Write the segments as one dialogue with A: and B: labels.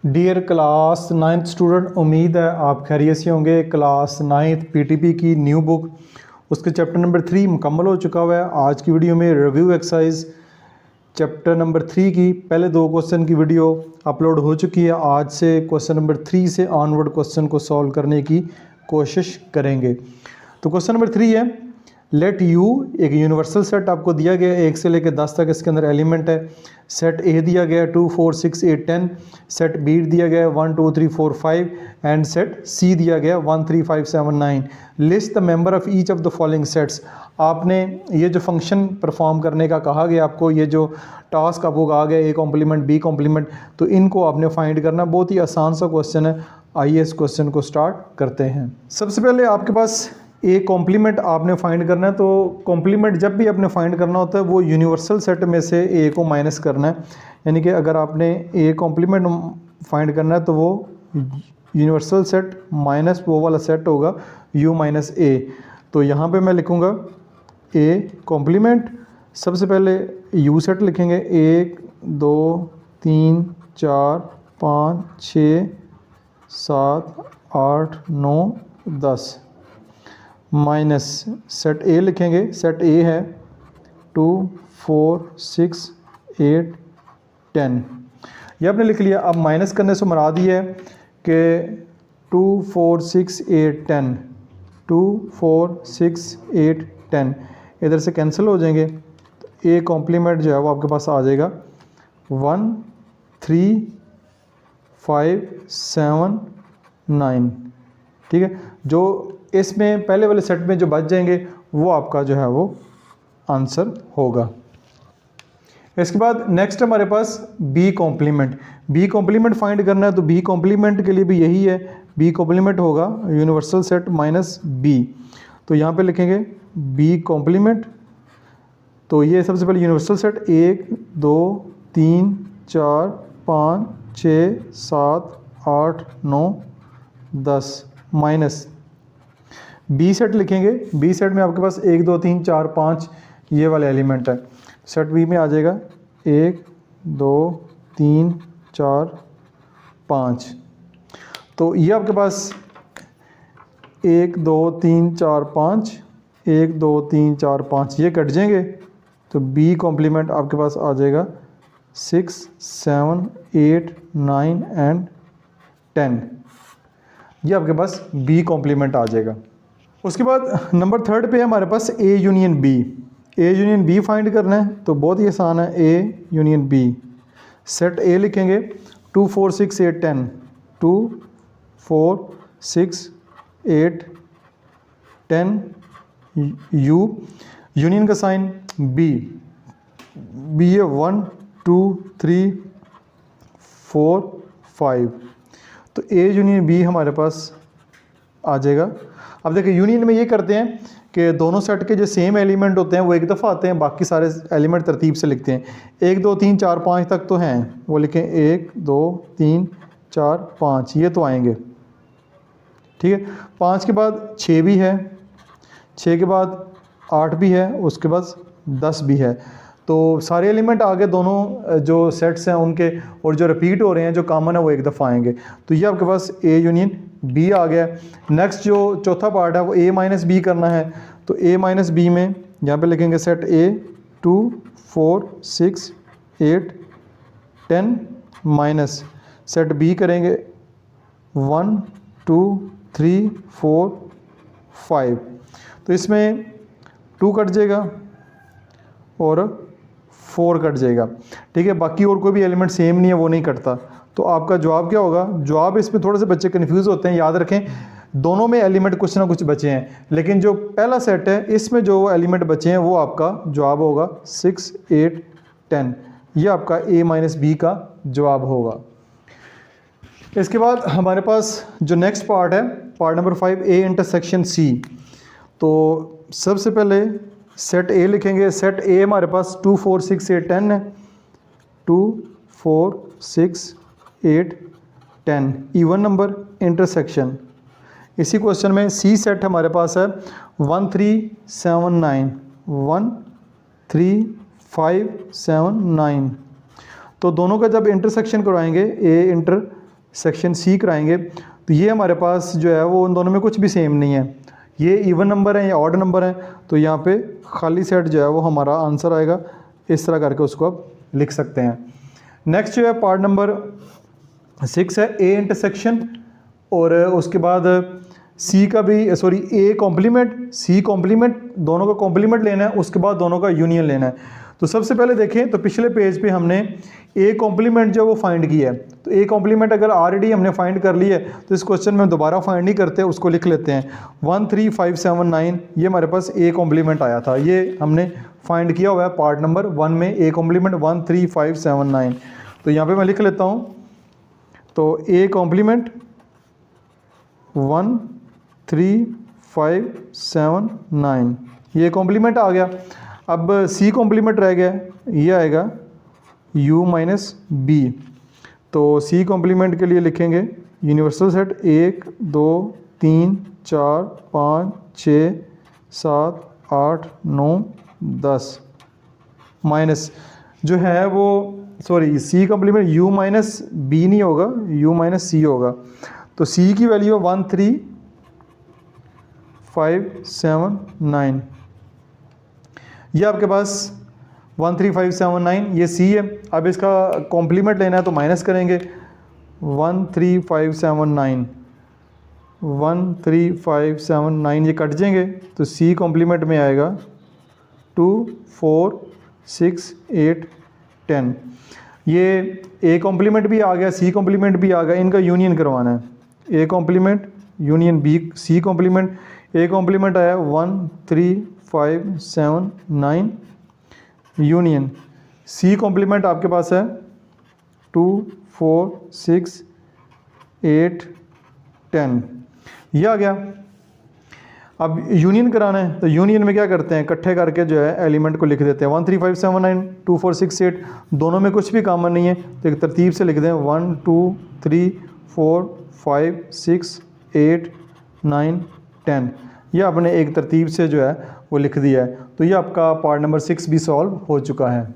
A: Dear class 9th student, उम्मीद है आप खैरियत से होंगे। क्लास 9th पीटीपी की न्यू बुक उसके चैप्टर नंबर 3 मुकम्मल हो चुका हुआ है। आज की वीडियो में रिव्यू एक्सरसाइज चैप्टर नंबर 3 की पहले 2 क्वेश्चन की वीडियो अपलोड हो चुकी है। आज से क्वेश्चन नंबर 3 से ऑनवर्ड क्वेश्चन को सॉल्व करने की कोशिश करेंगे। तो क्वेश्चन नंबर 3 है, लेट यू एक यूनिवर्सल सेट आपको दिया गया है 1 से लेकर 10 तक इसके अंदर एलिमेंट है। सेट ए दिया गया है 2 4 6 8 10, सेट बी दिया गया है 1 2 3 4 5 एंड सेट सी दिया गया 1 3 5 7 9। List the member of each of the following sets. आपने ये जो फंक्शन परफॉर्म करने का कहा गया, आपको ये जो टास्क आपको कहा गया ए कॉम्प्लीमेंट बी कॉम्प्लीमेंट, तो इनको आपने फाइंड करना। बहुत ही आसान सा क्वेश्चन है। आइए इस क्वेश्चन को स्टार्ट करते हैं। सबसे पहले आपके पास ए कॉम्प्लीमेंट आपने फाइंड करना है। तो कॉम्प्लीमेंट जब भी आपने फाइंड करना होता है वो यूनिवर्सल सेट में से ए को माइनस करना है। यानी कि अगर आपने ए कॉम्प्लीमेंट फाइंड करना है तो वो यूनिवर्सल सेट माइनस वो वाला सेट होगा यू माइनस ए। तो यहाँ पे मैं लिखूँगा ए कॉम्प्लीमेंट, सबसे पहले यू सेट लिखेंगे 1 2 3 4 5 6 7 8 9 10 माइनस सेट ए लिखेंगे। सेट ए है 2 4 6 8 10, ये आपने लिख लिया। अब माइनस करने से मुराद ये है कि 2 4 6 8 10 2 4 6 8 10 इधर से कैंसिल हो जाएंगे। तो ए कॉम्प्लीमेंट जो है वो आपके पास आ जाएगा 1 3 5 7 9। ठीक है, जो इसमें पहले वाले सेट में जो बच जाएंगे वो आपका जो है वो आंसर होगा। इसके बाद नेक्स्ट हमारे पास B complement. B complement find करना है तो बी कॉम्प्लीमेंट के लिए भी यही है। बी कॉम्प्लीमेंट होगा यूनिवर्सल सेट माइनस बी। तो यहाँ पे लिखेंगे बी कॉम्प्लीमेंट। तो ये सबसे पहले universal set 1 2 3 4 5 6 7 8 9 10 minus B set लिखेंगे। बी सेट में आपके पास 1 2 3 4 5 ये वाले एलिमेंट है। सेट बी में आ जाएगा 1 2 3 4 5। तो ये आपके पास 1 2 3 4 5 1 2 3 4 5 ये कट जाएंगे। तो बी कॉम्प्लीमेंट आपके पास आ जाएगा 6 7 8 9 एंड 10। ये आपके पास बी कॉम्प्लीमेंट आ जाएगा। उसके बाद नंबर 3 पे हमारे पास A union B. A union B find करना है तो बहुत ही आसान है। A union B, set A लिखेंगे 2 4 6 8 10 2 4 6 8 10 यू, यूनियन का साइन बी, बी है 1 2 3 4 5। तो ए यूनियन बी हमारे पास आ जाएगा। अब देखिए यूनियन में ये करते हैं कि दोनों सेट के जो सेम एलिमेंट होते हैं वो एक दफ़ा आते हैं, बाकी सारे एलिमेंट तरतीब से लिखते हैं। 1 2 3 4 5 तक तो हैं, वो लिखें 1 2 3 4 5 ये तो आएंगे। ठीक है, 5 के बाद 6 भी है, 6 के बाद 8 भी है, उसके बाद 10 भी है। तो सारे एलिमेंट आगे दोनों जो सेट्स हैं उनके, और जो रिपीट हो रहे हैं जो कॉमन है वो एक दफ़ा आएंगे। तो ये आपके पास ए यूनियन बी आ गया। नेक्स्ट जो चौथा पार्ट है वो ए माइनस बी करना है। तो ए माइनस बी में यहाँ पे लिखेंगे set A 2 4 6 8 10 minus set B करेंगे 1 2 3 4 5। तो इसमें 2 कट जाएगा और 4 कट जाएगा। ठीक है, बाकी और कोई भी एलिमेंट सेम नहीं है, वो नहीं कटता। तो आपका जवाब क्या होगा? जवाब इसमें थोड़े से बच्चे कन्फ्यूज़ होते हैं। याद रखें दोनों में एलिमेंट कुछ ना कुछ बचे हैं, लेकिन जो पहला सेट है इसमें जो एलिमेंट बचे हैं वो आपका जवाब होगा 6 8 10। ये आपका ए माइनस बी का जवाब होगा। इसके बाद हमारे पास जो नेक्स्ट पार्ट है, part number 5 A intersection C. तो सबसे पहले सेट ए लिखेंगे। सेट ए हमारे पास 2 4 6 8 10 है। 2 4 6 8 10 इवन नंबर इंटरसेक्शन। इसी क्वेश्चन में सी सेट हमारे पास है 1 3 7 9 1 3 5 7 9। तो दोनों का जब इंटरसेक्शन करवाएंगे ए इंटर सेक्शन सी कराएंगे तो ये हमारे पास जो है वो उन दोनों में कुछ भी सेम नहीं है, ये इवन नंबर है या ऑड नंबर है, तो यहाँ पे खाली सेट जो है वो हमारा आंसर आएगा। इस तरह करके उसको आप लिख सकते हैं। नेक्स्ट जो है पार्ट नंबर 6 है ए इंटरसेक्शन, और उसके बाद सी का भी ए कॉम्प्लीमेंट सी कॉम्प्लीमेंट, दोनों का कॉम्प्लीमेंट लेना है, उसके बाद दोनों का यूनियन लेना है। तो सबसे पहले देखें तो पिछले पेज पे हमने ए कॉम्प्लीमेंट जो वो फाइंड किया है, तो ए कॉम्प्लीमेंट अगर ऑलरेडी हमने फाइंड कर लिया है तो इस क्वेश्चन में हम दोबारा फाइंड नहीं करते, उसको लिख लेते हैं 13579, ये हमारे पास ए कॉम्प्लीमेंट आया था, ये हमने फाइंड किया हुआ है पार्ट नंबर 1 में ए कॉम्प्लीमेंट 13579। तो यहाँ पे मैं लिख लेता हूँ, तो ए कॉम्प्लीमेंट 13579 ये कॉम्प्लीमेंट आ गया। अब सी कॉम्प्लीमेंट रह गया, ये आएगा u माइनस बी। तो सी कॉम्प्लीमेंट के लिए लिखेंगे यूनिवर्सल सेट 1 2 3 4 5 6 7 8 9 10 माइनस जो है वो C complement u minus B नहीं होगा, u माइनस सी होगा। तो सी की वैल्यू है 13579, ये आपके पास 13579 ये सी है। अब इसका कॉम्प्लीमेंट लेना है तो माइनस करेंगे 13579 ये कट जाएंगे, तो सी कॉम्प्लीमेंट में आएगा 2 4 6 8 10। ये ए कॉम्प्लीमेंट भी आ गया, सी कॉम्प्लीमेंट भी आ गया, इनका यूनियन करवाना है, A complement union B C complement. A complement आया 13579 यूनियन सी कॉम्प्लीमेंट आपके पास है 2 4 6 8 10, ये आ गया। अब यूनियन कराना है तो यूनियन में क्या करते हैं, इकट्ठे करके जो है एलिमेंट को लिख देते हैं 13579 2 4 6 8, दोनों में कुछ भी कॉमन नहीं है तो एक तरतीब से लिख दें 1 2 3 4 5 6 8 9 10, ये आपने एक तरतीब से जो है वो लिख दिया है। तो ये आपका पार्ट नंबर 6 भी सॉल्व हो चुका है।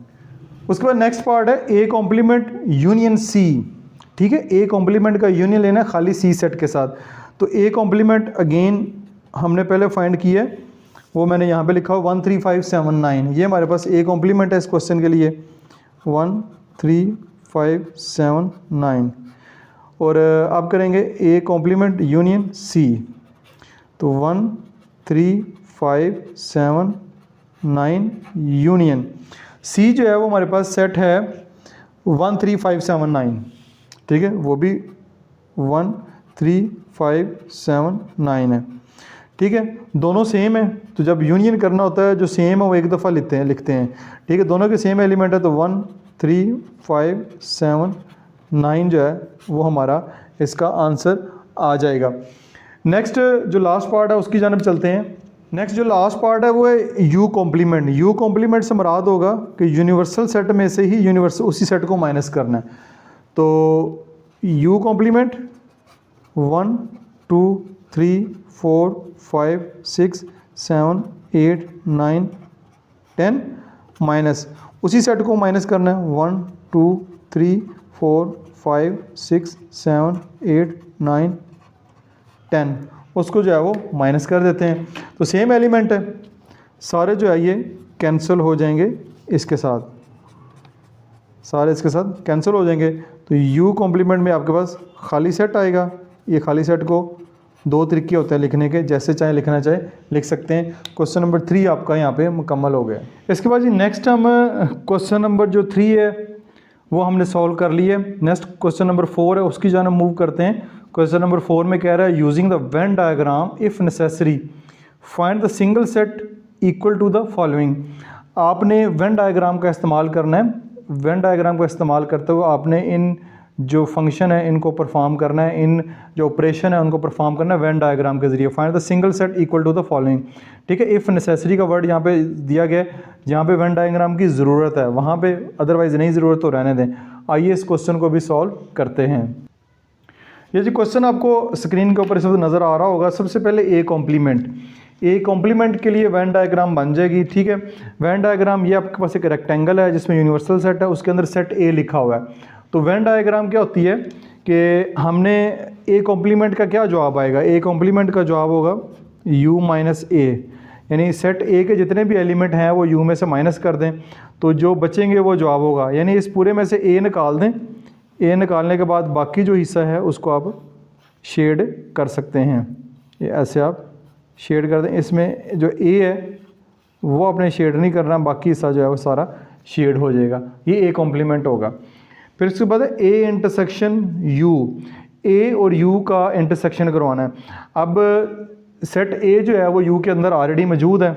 A: उसके बाद नेक्स्ट पार्ट है ए कॉम्प्लीमेंट यूनियन सी, ठीक है, ए कॉम्प्लीमेंट का यूनियन लेना है खाली सी सेट के साथ। तो ए कॉम्प्लीमेंट अगेन हमने पहले फाइंड किया है, वो मैंने यहाँ पे लिखा हो 13579, ये हमारे पास ए कॉम्प्लीमेंट है इस क्वेश्चन के लिए 13579। और अब करेंगे ए कॉम्प्लीमेंट यूनियन सी, तो 13579 यूनियन सी जो है वो हमारे पास सेट है 13579, ठीक है, वो भी 13579 है, ठीक है, दोनों सेम है। तो जब यूनियन करना होता है जो सेम है वो एक दफ़ा लिखते हैं, ठीक है, दोनों के सेम एलिमेंट है, तो 13579 जो है वो हमारा इसका आंसर आ जाएगा। नेक्स्ट जो लास्ट पार्ट है उसकी जानब चलते हैं। नेक्स्ट जो लास्ट पार्ट है वो है यू कॉम्प्लीमेंट। यू कॉम्प्लीमेंट से मुराद होगा कि यूनिवर्सल सेट में से ही यूनिवर्सल उसी सेट को माइनस करना है। तो यू कॉम्प्लीमेंट 1 2 3 4 5 6 7 8 9 10 माइनस उसी सेट को माइनस करना है 1 2 3 4 5 6 7 8 9 10, उसको जो है वो माइनस कर देते हैं। तो सेम एलिमेंट है, सारे जो है ये कैंसिल हो जाएंगे इसके साथ, सारे इसके साथ कैंसिल हो जाएंगे। तो यू कॉम्प्लीमेंट में आपके पास खाली सेट आएगा। ये खाली सेट को दो तरीके होते हैं लिखने के, जैसे चाहे लिखना चाहे लिख सकते हैं। क्वेश्चन नंबर 3 आपका यहाँ पे मुकम्मल हो गया। इसके बाद जी नेक्स्ट हम क्वेश्चन नंबर जो 3 है वो हमने सॉल्व कर लिया है। नेक्स्ट क्वेश्चन नंबर 4 है, उसकी जानब मूव करते हैं। क्वेश्चन नंबर 4 में कह रहा है using the Venn diagram if necessary find the single set equal to the following. आपने वेन डायग्राम का इस्तेमाल करना है। वेन डायग्राम का इस्तेमाल करते हुए आपने इन जो फंक्शन है इनको परफॉर्म करना है, इन जो ऑपरेशन है उनको परफॉर्म करना है वेन डायग्राम के ज़रिए। Find the single set equal to the following, ठीक है। इफ़ नेसेसरी का वर्ड यहाँ पे दिया गया है, जहाँ पे वेन डायग्राम की ज़रूरत है वहाँ पे, अदरवाइज़ नहीं ज़रूरत तो रहने दें। आइए इस क्वेश्चन को भी सॉल्व करते हैं। ये जी क्वेश्चन आपको स्क्रीन के ऊपर इस वक्त नज़र आ रहा होगा। सबसे पहले ए कॉम्प्लीमेंट, ए कॉम्प्लीमेंट के लिए वेन डायग्राम बन जाएगी, ठीक है। वेन डायग्राम ये आपके पास एक रेक्टेंगल है जिसमें यूनिवर्सल सेट है, उसके अंदर सेट ए लिखा हुआ है। तो वेन डायग्राम क्या होती है कि हमने ए कॉम्प्लीमेंट का क्या जवाब आएगा, ए कॉम्प्लीमेंट का जवाब होगा u माइनस ए, यानी सेट ए के जितने भी एलिमेंट हैं वो u में से माइनस कर दें तो जो बचेंगे वो जवाब होगा। यानी इस पूरे में से ए निकाल दें, ए निकालने के बाद बाकी जो हिस्सा है उसको आप शेड कर सकते हैं। ये ऐसे आप शेड कर दें, इसमें जो ए है वो आपने शेड नहीं करना, बाकी हिस्सा जो है वो सारा शेड हो जाएगा, ये ए कॉम्प्लीमेंट होगा। फिर उसके बाद ए इंटरसेक्शन यू, ए और यू का इंटरसेक्शन करवाना है। अब सेट ए जो है वो यू के अंदर ऑलरेडी मौजूद है,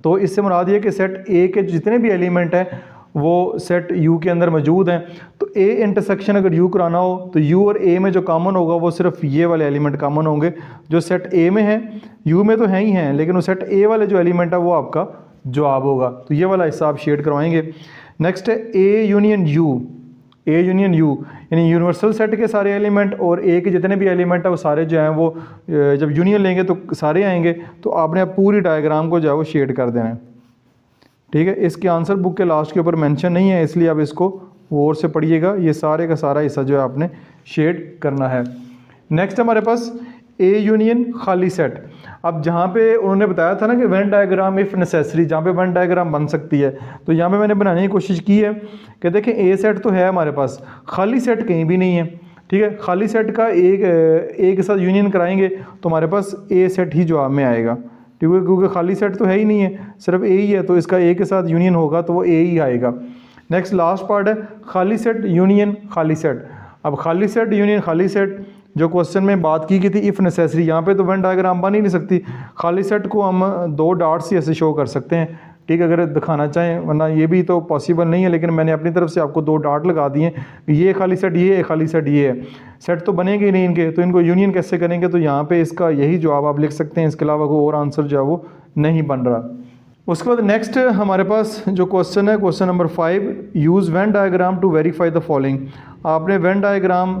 A: तो इससे मुराद ये कि सेट ए के जितने भी एलिमेंट हैं वो सेट यू के अंदर मौजूद हैं। तो ए इंटरसेक्शन अगर यू कराना हो तो यू और ए में जो कॉमन होगा वो सिर्फ ये वाले एलिमेंट कॉमन होंगे जो सेट ए में है, यू में तो है ही हैं लेकिन वो सेट ए वाले जो एलिमेंट है वो आपका जवाब होगा। तो ये वाला हिस्सा आप शेड करवाएंगे। नेक्स्ट है A union you, A union you यानी यूनिवर्सल सेट के सारे एलिमेंट और ए के जितने भी एलिमेंट है वो सारे जो हैं वो जब यूनियन लेंगे तो सारे आएंगे। तो आपने अब पूरी डायग्राम को जो है वो शेड कर देना है, ठीक है। इसके आंसर बुक के लास्ट के ऊपर मेंशन नहीं है, इसलिए आप इसको और से पढ़िएगा। ये सारे का सारा हिस्सा जो है आपने शेड करना है। नेक्स्ट हमारे पास ए यूनियन खाली सेट। अब जहाँ पे उन्होंने बताया था ना कि वेन डायग्राम इफ़ नेसेसरी, जहाँ पे वेन डायग्राम बन सकती है, तो यहाँ पे मैंने बनाने की कोशिश की है कि देखें ए सेट तो है हमारे पास, खाली सेट कहीं भी नहीं है, ठीक है। खाली सेट का ए के साथ यूनियन कराएंगे तो हमारे पास ए सेट ही जवाब में आएगा, ठीक है, क्योंकि खाली सेट तो है ही नहीं है, सिर्फ ए ही है, तो इसका ए के साथ यूनियन होगा तो वो ए ही आएगा। नेक्स्ट लास्ट पार्ट है खाली सेट यूनियन खाली सेट। अब खाली सेट यूनियन खाली सेट जो क्वेश्चन में बात की गई थी इफ़ नेसेसरी, यहाँ पे तो वेन डायग्राम बन ही नहीं सकती। खाली सेट को हम 2 डॉट्स ही ऐसे शो कर सकते हैं, ठीक है, अगर दिखाना चाहें, वरना ये भी तो पॉसिबल नहीं है, लेकिन मैंने अपनी तरफ से आपको 2 डॉट लगा दिए। ये खाली सेट ये खाली सेट ये है, सेट तो बनेंगे नहीं इनके, तो इनको यूनियन कैसे करेंगे, तो यहाँ पे इसका यही जवाब आप लिख सकते हैं, इसके अलावा कोई और आंसर जो है वो नहीं बन रहा। उसके बाद नेक्स्ट हमारे पास जो क्वेश्चन है, question number 5, use Venn diagram to verify the following. आपने वेन डायग्राम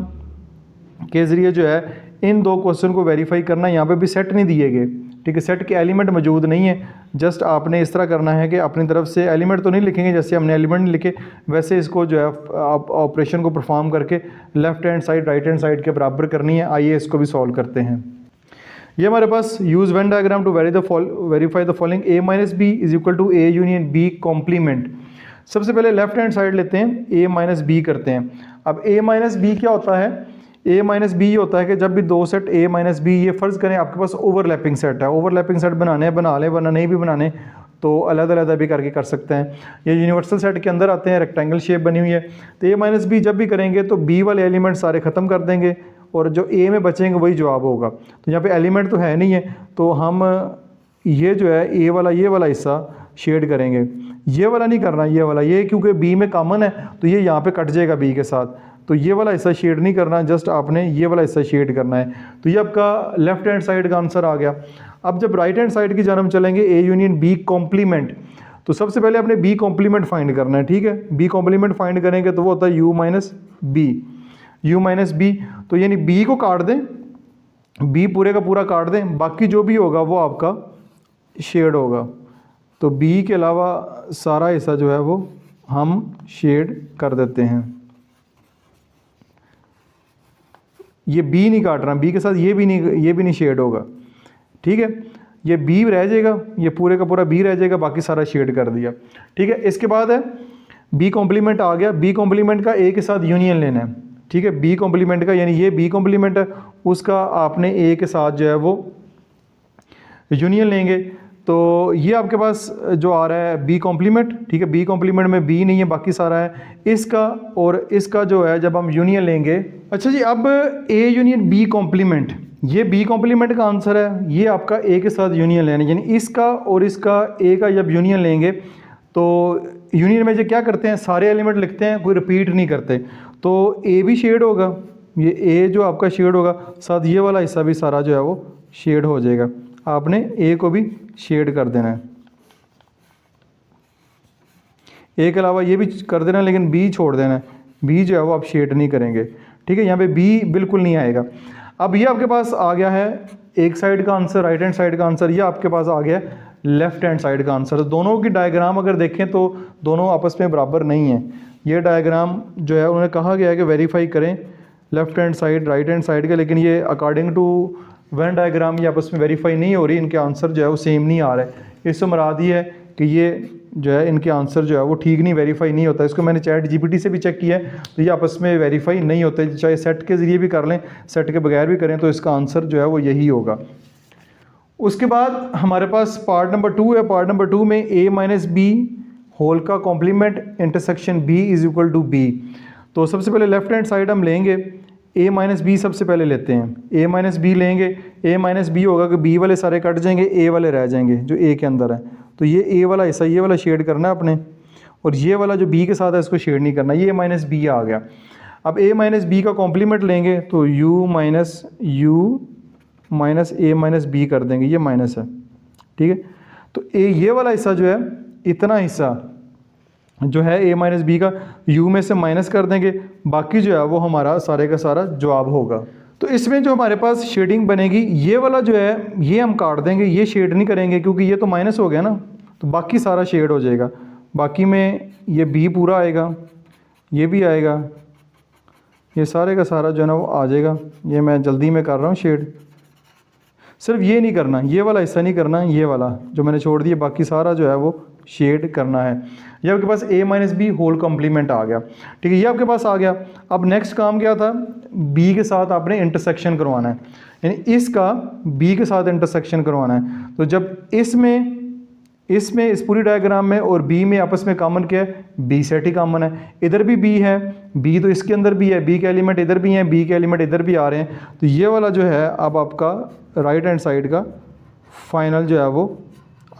A: के ज़रिए जो है इन 2 क्वेश्चन को वेरीफाई करना है। यहाँ पे भी सेट नहीं दिए गए, ठीक है, सेट के एलिमेंट मौजूद नहीं है। जस्ट आपने इस तरह करना है कि अपनी तरफ से एलिमेंट तो नहीं लिखेंगे, जैसे हमने एलिमेंट लिखे वैसे इसको जो है आप ऑपरेशन को परफॉर्म करके left hand side right hand side के बराबर करनी है। आइए इसको भी सॉल्व करते हैं। ये हमारे पास use Venn diagram to verify the following A minus B is equal to A union B complement. सबसे पहले लेफ्ट हैंड साइड लेते हैं, ए माइनस बी करते हैं। अब ए माइनस बी क्या होता है, ए माइनस बी होता है कि जब भी 2 सेट ए माइनस बी, ये फ़र्ज़ करें आपके पास ओवरलैपिंग सेट है, ओवरलैपिंग सेट बनाने हैं बना लें, वरना नहीं भी बनाने तो अलग अलग भी करके कर सकते हैं। ये यूनिवर्सल सेट के अंदर आते हैं, रेक्टेंगल शेप बनी हुई है, तो ए माइनस बी जब भी करेंगे तो बी वाले एलिमेंट सारे ख़त्म कर देंगे और जो ए में बचेंगे वही जवाब होगा। तो यहाँ पे एलिमेंट तो है नहीं है, तो हम ये जो है ए वाला ये वाला हिस्सा शेड करेंगे, ये वाला नहीं करना, ये वाला, ये क्योंकि बी में कॉमन है तो ये यहाँ पे कट जाएगा बी के साथ, तो ये वाला हिस्सा शेड नहीं करना, जस्ट आपने ये वाला हिस्सा शेड करना है। तो ये आपका लेफ्ट हैंड साइड का आंसर आ गया। अब जब राइट हैंड साइड की जानब चलेंगे, ए यूनियन बी कॉम्प्लीमेंट, तो सबसे पहले आपने बी कॉम्प्लीमेंट फाइंड करना है, ठीक है। बी कॉम्प्लीमेंट फाइंड करेंगे तो वो होता है U minus B, U minus B, तो यानी बी को काट दें, बी पूरे का पूरा काट दें, बाकी जो भी होगा वो आपका शेड होगा। तो बी के अलावा सारा हिस्सा जो है वो हम शेड कर देते हैं। ये बी नहीं काट रहा, बी के साथ ये भी नहीं शेड होगा, ठीक है। ये बी रह जाएगा, ये पूरे का पूरा बी रह जाएगा, बाकी सारा शेड कर दिया, ठीक है। इसके बाद है बी कॉम्प्लीमेंट आ गया, बी कॉम्प्लीमेंट का ए के साथ यूनियन लेना है, ठीक है। बी कॉम्प्लीमेंट का यानी ये बी कॉम्प्लीमेंट है, उसका आपने ए के साथ जो है वो यूनियन लेंगे, तो ये आपके पास जो आ रहा है बी कॉम्प्लीमेंट, ठीक है। बी कॉम्प्लीमेंट में बी नहीं है, बाकी सारा है इसका, और इसका जो है जब हम यूनियन लेंगे। अच्छा जी, अब ए यूनियन बी कॉम्प्लीमेंट, ये बी कॉम्प्लीमेंट का आंसर है, ये आपका ए के साथ यूनियन लेना, यानी इसका और इसका ए का जब यूनियन लेंगे तो यूनियन में जो क्या करते हैं, सारे एलिमेंट लिखते हैं, कोई रिपीट नहीं करते, तो ए भी शेड होगा, ये ए जो आपका शेड होगा, साथ ये वाला हिस्सा भी सारा जो है वो शेड हो जाएगा। आपने ए को भी शेड कर देना है, ए के अलावा ये भी कर देना, लेकिन बी छोड़ देना है, बी जो है वो आप शेड नहीं करेंगे, ठीक है। यहाँ पे बी बिल्कुल नहीं आएगा। अब ये आपके पास आ गया है एक साइड का आंसर, राइट हैंड साइड का आंसर, ये आपके पास आ गया लेफ्ट हैंड साइड का आंसर। दोनों की डायग्राम अगर देखें तो दोनों आपस में बराबर नहीं है। ये डायग्राम जो है उन्होंने कहा गया है कि वेरीफाई करें left hand side right hand side का, लेकिन ये अकॉर्डिंग टू वेन डायग्राम ये आपस में वेरीफाई नहीं हो रही, इनके आंसर जो है वो सेम नहीं आ रहा है। इससे मुराद ये है कि ये जो है इनके आंसर जो है वो ठीक नहीं, वेरीफाई नहीं होता। इसको मैंने चैट जीपीटी से भी चेक किया है तो ये आपस में वेरीफाई नहीं होता, चाहे सेट के ज़रिए भी कर लें, सेट के बगैर भी करें, तो इसका आंसर जो है वो यही होगा। उसके बाद हमारे पास पार्ट नंबर 2 है। पार्ट नंबर 2 में a माइनस बी होल का complement intersection b is equal to b। तो सबसे पहले लेफ्ट हैंड साइड हम लेंगे, a माइनस बी सबसे पहले लेते हैं। a माइनस बी लेंगे, a माइनस बी होगा कि b वाले सारे कट जाएंगे, a वाले रह जाएंगे जो a के अंदर है। तो ये a वाला हिस्सा ये वाला शेड करना है अपने, और ये वाला जो b के साथ है इसको शेड नहीं करना। ये माइनस बी आ गया। अब a माइनस बी का कॉम्प्लीमेंट लेंगे तो u minus a minus B कर देंगे, ये माइनस है, ठीक है। तो ये वाला हिस्सा जो है, इतना हिस्सा जो है a माइनस बी का u में से माइनस कर देंगे, बाकी जो है वो हमारा सारे का सारा जवाब होगा। तो इसमें जो हमारे पास शेडिंग बनेगी, ये वाला जो है ये हम काट देंगे, ये शेड नहीं करेंगे क्योंकि ये तो माइनस हो गया ना, तो बाकी सारा शेड हो जाएगा। बाकी में ये b पूरा आएगा, ये भी आएगा, ये सारे का सारा जो है ना वो आ जाएगा। ये मैं जल्दी में कर रहा हूँ शेड, सिर्फ ये नहीं करना, ये वाला हिस्सा नहीं करना, ये वाला जो मैंने छोड़ दिया, बाकी सारा जो है वो शेड करना है। ये आपके पास a minus B whole complement आ गया, ठीक है, ये आपके पास आ गया। अब नेक्स्ट काम क्या था, b के साथ आपने इंटरसेक्शन करवाना है, यानी इसका b के साथ इंटरसेक्शन करवाना है। तो जब इसमें इस पूरी डायग्राम में और b में आपस में कॉमन क्या है, b सेट ही कॉमन है। इधर भी b है, b तो इसके अंदर भी है, b के एलिमेंट इधर भी हैं, b के एलिमेंट इधर भी आ रहे हैं। तो ये वाला जो है अब आपका राइट हैंड साइड का फाइनल जो है वो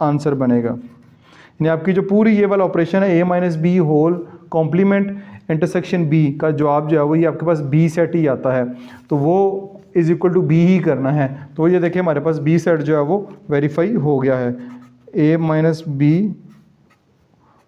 A: आंसर बनेगा। यानी आपकी जो पूरी ये वाला ऑपरेशन है a minus B whole complement intersection b का जवाब जो है वो ये आपके पास b सेट ही आता है, तो वो इज इक्वल टू b ही करना है। तो ये देखिए हमारे पास b सेट जो है वो वेरीफाई हो गया है। a minus B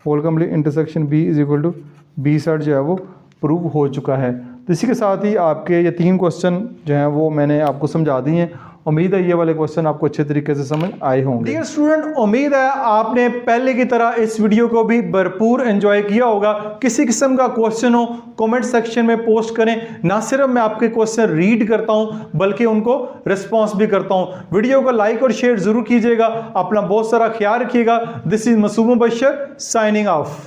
A: whole complete intersection b is equal to b set जो है वो प्रूव हो चुका है। तो इसी के साथ ही आपके ये 3 क्वेश्चन जो हैं वो मैंने आपको समझा दिए हैं। उम्मीद है ये वाले क्वेश्चन आपको अच्छे तरीके से समझ आए होंगे। डियर स्टूडेंट, उम्मीद है आपने पहले की तरह इस वीडियो को भी भरपूर एंजॉय किया होगा। किसी किस्म का क्वेश्चन हो कमेंट सेक्शन में पोस्ट करें, ना सिर्फ मैं आपके क्वेश्चन रीड करता हूं बल्कि उनको रिस्पॉन्स भी करता हूं। वीडियो को लाइक और शेयर जरूर कीजिएगा। अपना बहुत सारा ख्याल रखिएगा। This is Masoom Bashar signing of.